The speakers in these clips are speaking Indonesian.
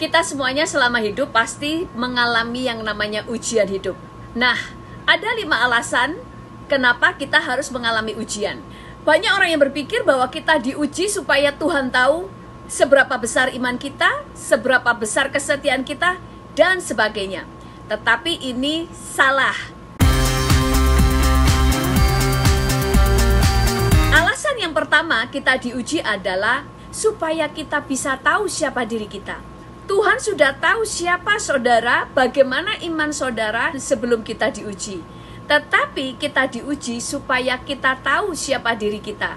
Kita semuanya selama hidup pasti mengalami yang namanya ujian hidup. Nah, ada 5 alasan kenapa kita harus mengalami ujian. Banyak orang yang berpikir bahwa kita diuji supaya Tuhan tahu seberapa besar iman kita, seberapa besar kesetiaan kita, dan sebagainya. Tetapi ini salah. Alasan yang pertama kita diuji adalah supaya kita bisa tahu siapa diri kita. Tuhan sudah tahu siapa saudara, bagaimana iman saudara sebelum kita diuji. Tetapi kita diuji supaya kita tahu siapa diri kita.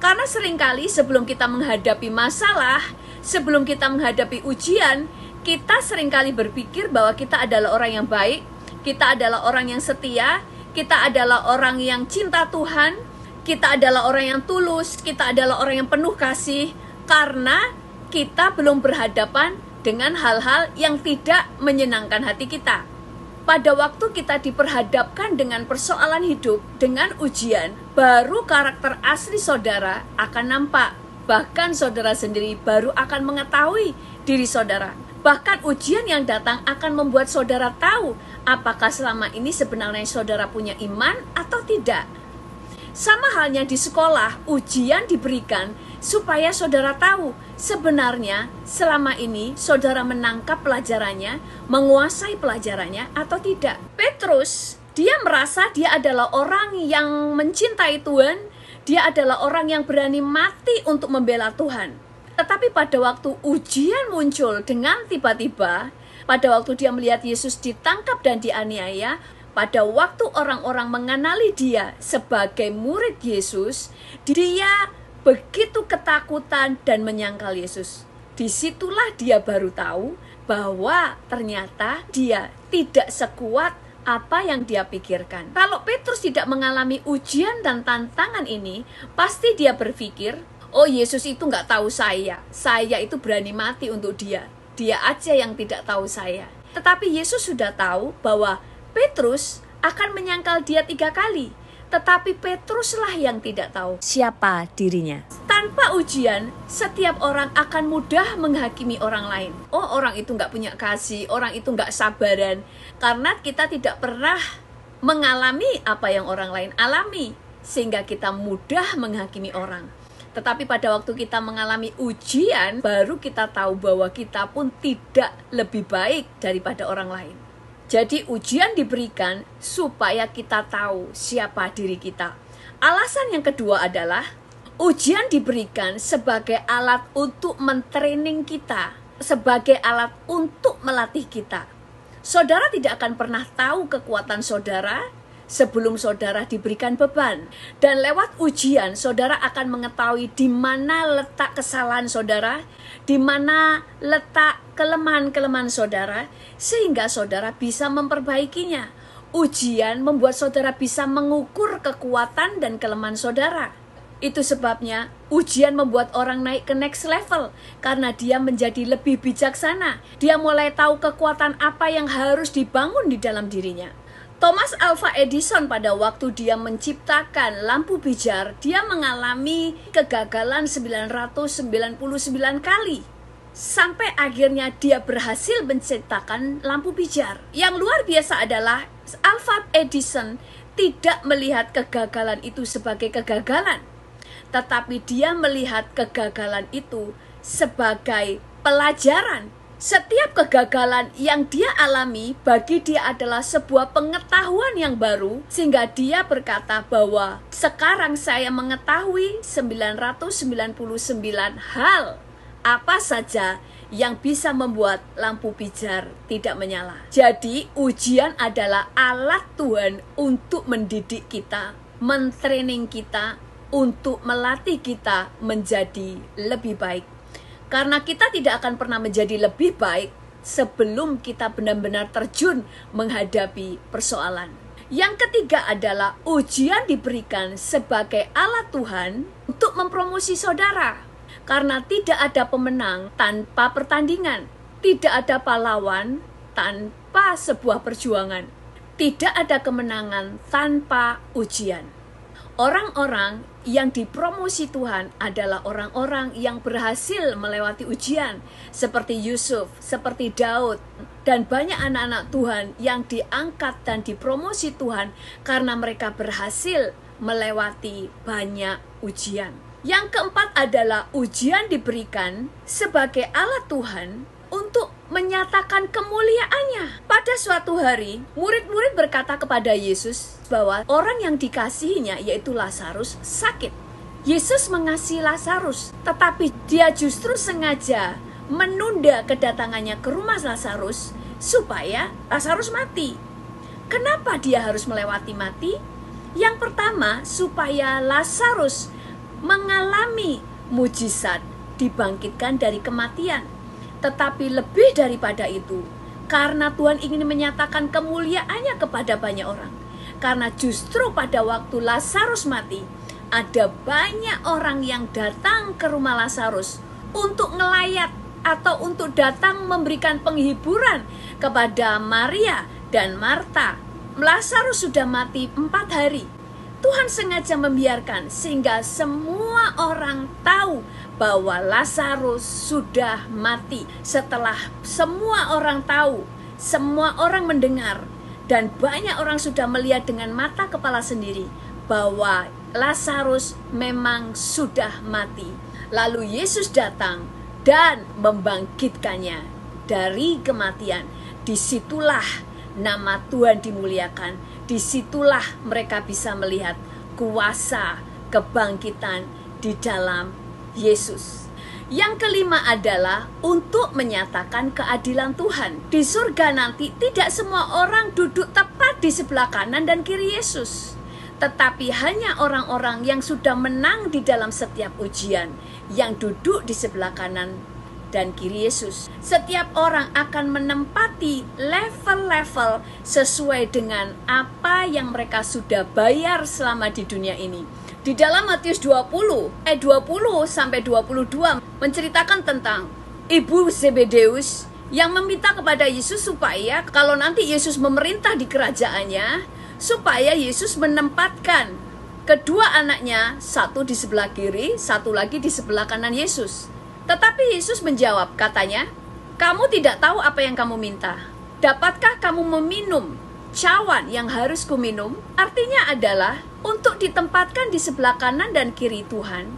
Karena seringkali sebelum kita menghadapi masalah, sebelum kita menghadapi ujian, kita seringkali berpikir bahwa kita adalah orang yang baik, kita adalah orang yang setia, kita adalah orang yang cinta Tuhan, kita adalah orang yang tulus, kita adalah orang yang penuh kasih, karena kita belum berhadapan dengan hal-hal yang tidak menyenangkan hati kita. Pada waktu kita diperhadapkan dengan persoalan hidup, dengan ujian, baru karakter asli saudara akan nampak. Bahkan saudara sendiri baru akan mengetahui diri saudara. Bahkan ujian yang datang akan membuat saudara tahu apakah selama ini sebenarnya saudara punya iman atau tidak. Sama halnya di sekolah, ujian diberikan supaya saudara tahu sebenarnya selama ini saudara menangkap pelajarannya, menguasai pelajarannya atau tidak. Petrus, dia merasa dia adalah orang yang mencintai Tuhan, dia adalah orang yang berani mati untuk membela Tuhan. Tetapi pada waktu ujian muncul dengan tiba-tiba, pada waktu dia melihat Yesus ditangkap dan dianiaya, pada waktu orang-orang mengenali dia sebagai murid Yesus, dia begitu ketakutan dan menyangkal Yesus. Disitulah dia baru tahu bahwa ternyata dia tidak sekuat apa yang dia pikirkan. Kalau Petrus tidak mengalami ujian dan tantangan ini, pasti dia berpikir, oh Yesus itu nggak tahu saya itu berani mati untuk dia aja yang tidak tahu saya. Tetapi Yesus sudah tahu bahwa Petrus akan menyangkal dia 3 kali. Tetapi Petruslah yang tidak tahu siapa dirinya. Tanpa ujian, setiap orang akan mudah menghakimi orang lain. Oh, orang itu nggak punya kasih, orang itu nggak sabaran. Karena kita tidak pernah mengalami apa yang orang lain alami, sehingga kita mudah menghakimi orang. Tetapi pada waktu kita mengalami ujian, baru kita tahu bahwa kita pun tidak lebih baik daripada orang lain. Jadi ujian diberikan supaya kita tahu siapa diri kita. Alasan yang kedua adalah ujian diberikan sebagai alat untuk mentraining kita, sebagai alat untuk melatih kita. Saudara tidak akan pernah tahu kekuatan saudara sebelum saudara diberikan beban. Dan lewat ujian, saudara akan mengetahui di mana letak kesalahan saudara, di mana letak kelemahan-kelemahan saudara, sehingga saudara bisa memperbaikinya. Ujian membuat saudara bisa mengukur kekuatan dan kelemahan saudara. Itu sebabnya ujian membuat orang naik ke next level, karena dia menjadi lebih bijaksana. Dia mulai tahu kekuatan apa yang harus dibangun di dalam dirinya. Thomas Alva Edison pada waktu dia menciptakan lampu pijar, dia mengalami kegagalan 999 kali. Sampai akhirnya dia berhasil menciptakan lampu pijar. Yang luar biasa adalah Alva Edison tidak melihat kegagalan itu sebagai kegagalan. Tetapi dia melihat kegagalan itu sebagai pelajaran. Setiap kegagalan yang dia alami bagi dia adalah sebuah pengetahuan yang baru, sehingga dia berkata bahwa sekarang saya mengetahui 999 hal apa saja yang bisa membuat lampu pijar tidak menyala. Jadi ujian adalah alat Tuhan untuk mendidik kita, mentraining kita, untuk melatih kita menjadi lebih baik. Karena kita tidak akan pernah menjadi lebih baik sebelum kita benar-benar terjun menghadapi persoalan. Yang ketiga adalah ujian diberikan sebagai alat Tuhan untuk mempromosi saudara. Karena tidak ada pemenang tanpa pertandingan. Tidak ada pahlawan tanpa sebuah perjuangan. Tidak ada kemenangan tanpa ujian. Orang-orang yang dipromosi Tuhan adalah orang-orang yang berhasil melewati ujian, seperti Yusuf, seperti Daud, dan banyak anak-anak Tuhan yang diangkat dan dipromosi Tuhan karena mereka berhasil melewati banyak ujian. Yang keempat adalah ujian diberikan sebagai alat Tuhan untuk menyatakan kemuliaannya. Pada suatu hari, murid-murid berkata kepada Yesus bahwa orang yang dikasihinya, yaitu Lazarus, sakit. Yesus mengasihi Lazarus, tetapi dia justru sengaja menunda kedatangannya ke rumah Lazarus supaya Lazarus mati. Kenapa dia harus melewati mati? Yang pertama, supaya Lazarus mengalami mujizat dibangkitkan dari kematian. Tetapi lebih daripada itu, karena Tuhan ingin menyatakan kemuliaannya kepada banyak orang. Karena justru pada waktu Lazarus mati, ada banyak orang yang datang ke rumah Lazarus untuk ngelayat atau untuk datang memberikan penghiburan kepada Maria dan Marta. Lazarus sudah mati 4 hari. Tuhan sengaja membiarkan sehingga semua orang tahu bahwa Lazarus sudah mati. Setelah semua orang tahu, semua orang mendengar, dan banyak orang sudah melihat dengan mata kepala sendiri bahwa Lazarus memang sudah mati. Lalu Yesus datang dan membangkitkannya dari kematian. Disitulah nama Tuhan dimuliakan. Disitulah mereka bisa melihat kuasa kebangkitan di dalam Yesus. Yang kelima adalah untuk menyatakan keadilan Tuhan. Di surga nanti tidak semua orang duduk tepat di sebelah kanan dan kiri Yesus, tetapi hanya orang-orang yang sudah menang di dalam setiap ujian yang duduk di sebelah kanan dan kiri Yesus. Setiap orang akan menempati level-level sesuai dengan apa yang mereka sudah bayar selama di dunia ini. Di dalam Matius 20 sampai 22 menceritakan tentang ibu Zebedeus yang meminta kepada Yesus supaya kalau nanti Yesus memerintah di kerajaannya, supaya Yesus menempatkan kedua anaknya, satu di sebelah kiri, satu lagi di sebelah kanan Yesus. Tetapi Yesus menjawab, katanya, "Kamu tidak tahu apa yang kamu minta. Dapatkah kamu meminum cawan yang harus kuminum?" Artinya adalah untuk ditempatkan di sebelah kanan dan kiri Tuhan,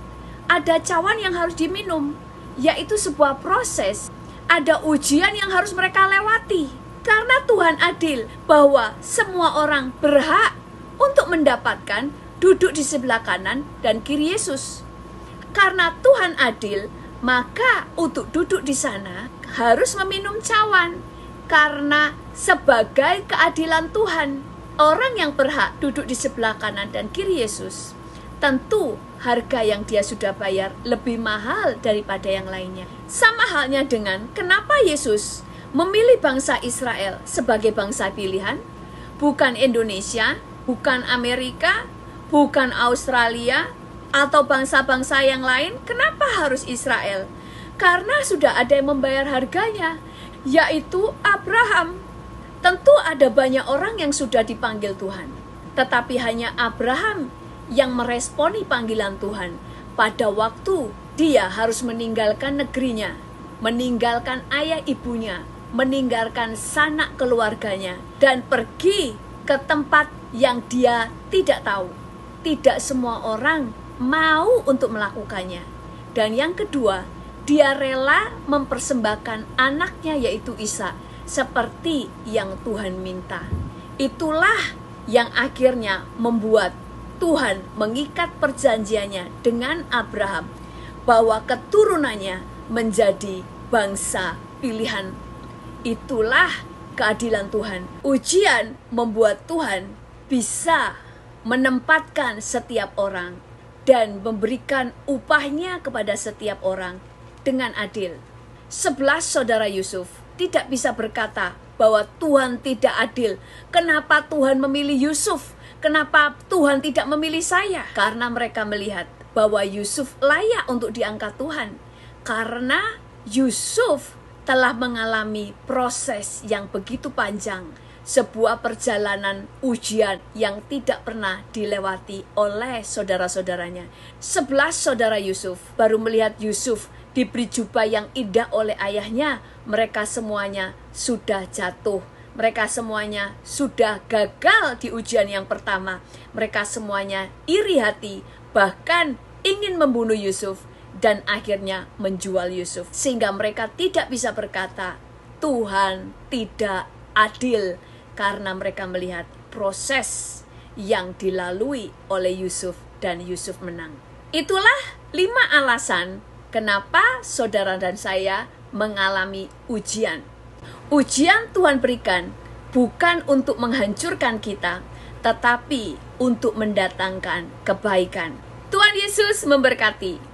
ada cawan yang harus diminum, yaitu sebuah proses, ada ujian yang harus mereka lewati. Karena Tuhan adil bahwa semua orang berhak untuk mendapatkan duduk di sebelah kanan dan kiri Yesus. Karena Tuhan adil, maka untuk duduk di sana harus meminum cawan. Karena sebagai keadilan Tuhan, orang yang berhak duduk di sebelah kanan dan kiri Yesus, tentu harga yang dia sudah bayar lebih mahal daripada yang lainnya. Sama halnya dengan kenapa Yesus memilih bangsa Israel sebagai bangsa pilihan, bukan Indonesia, bukan Amerika, bukan Australia, atau bangsa-bangsa yang lain. Kenapa harus Israel? Karena sudah ada yang membayar harganya, yaitu Abraham. Tentu ada banyak orang yang sudah dipanggil Tuhan, tetapi hanya Abraham yang meresponi panggilan Tuhan pada waktu dia harus meninggalkan negerinya, meninggalkan ayah ibunya, meninggalkan sanak keluarganya, dan pergi ke tempat yang dia tidak tahu. Tidak semua orang mau untuk melakukannya. Dan yang kedua, dia rela mempersembahkan anaknya yaitu Ishak seperti yang Tuhan minta. Itulah yang akhirnya membuat Tuhan mengikat perjanjiannya dengan Abraham bahwa keturunannya menjadi bangsa pilihan. Itulah keadilan Tuhan. Ujian membuat Tuhan bisa menempatkan setiap orang dan memberikan upahnya kepada setiap orang dengan adil. 11 saudara Yusuf tidak bisa berkata bahwa Tuhan tidak adil. Kenapa Tuhan memilih Yusuf? Kenapa Tuhan tidak memilih saya? Karena mereka melihat bahwa Yusuf layak untuk diangkat Tuhan. Karena Yusuf telah mengalami proses yang begitu panjang sebuah perjalanan ujian yang tidak pernah dilewati oleh saudara-saudaranya. 11 saudara Yusuf baru melihat Yusuf diberi jubah yang indah oleh ayahnya. Mereka semuanya sudah jatuh. Mereka semuanya sudah gagal di ujian yang pertama. Mereka semuanya iri hati, bahkan ingin membunuh Yusuf dan akhirnya menjual Yusuf. Sehingga mereka tidak bisa berkata, Tuhan tidak adil, karena mereka melihat proses yang dilalui oleh Yusuf dan Yusuf menang. Itulah 5 alasan kenapa saudara dan saya mengalami ujian. Ujian Tuhan berikan bukan untuk menghancurkan kita, tetapi untuk mendatangkan kebaikan. Tuhan Yesus memberkati.